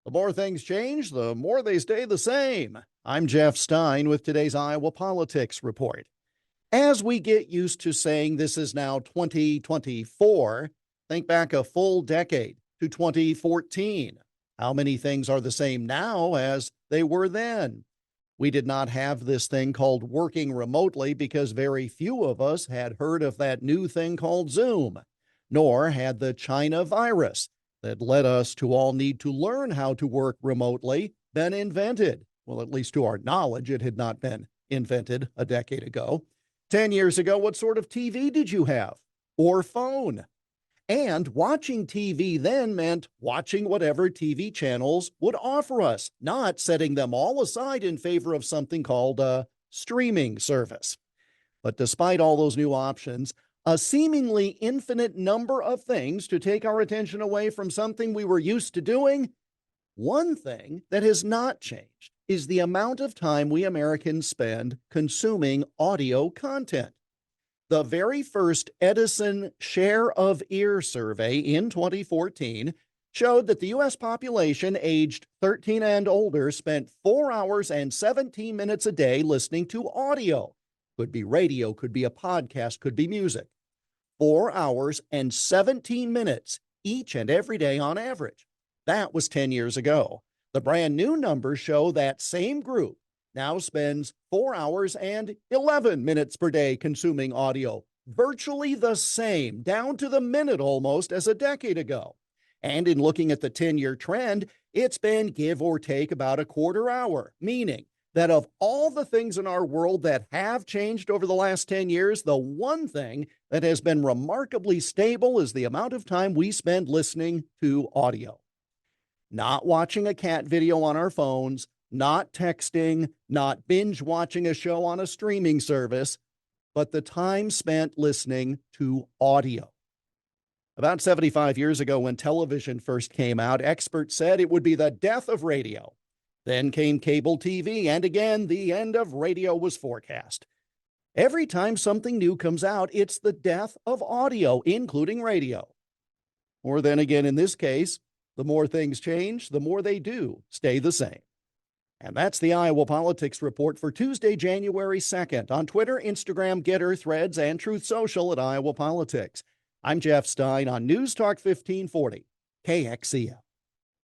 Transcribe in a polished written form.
The more things change, the more they stay the same. I'm Jeff Stein with today's Iowa Politics Report. As we get used to saying this is now 2024, think back a full decade to 2014. How many things are the same now as they were then? We did not have this thing called working remotely because very few of us had heard of that new thing called Zoom, nor had the China virus that led us to all need to learn how to work remotely been invented. Well, at least to our knowledge, it had not been invented a decade ago. 10 years ago, what sort of TV did you have? Or phone? And watching TV then meant watching whatever TV channels would offer us, not setting them all aside in favor of something called a streaming service. But despite all those new options, a seemingly infinite number of things to take our attention away from something we were used to doing, one thing that has not changed is the amount of time we Americans spend consuming audio content. The very first Edison Share of Ear survey in 2014 showed that the U.S. population aged 13 and older spent 4 hours and 17 minutes a day listening to audio. Could be radio, could be a podcast, could be music. 4 hours and 17 minutes each and every day on average. That was 10 years ago. The brand new numbers show that same group now spends 4 hours and 11 minutes per day consuming audio, virtually the same, down to the minute almost, as a decade ago. And in looking at the 10-year trend, it's been give or take about a quarter hour, meaning that of all the things in our world that have changed over the last 10 years, the one thing that has been remarkably stable is the amount of time we spend listening to audio. Not watching a cat video on our phones, not texting, not binge watching a show on a streaming service, but the time spent listening to audio. About 75 years ago, when television first came out, experts said it would be the death of radio. Then came cable TV, and again, the end of radio was forecast. Every time something new comes out, it's the death of audio, including radio. Or then again, in this case, the more things change, the more they do stay the same. And that's the Iowa Politics Report for Tuesday, January 2nd on Twitter, Instagram, Getter, Threads, and Truth Social at Iowa Politics. I'm Jeff Stein on News Talk 1540, KXEL.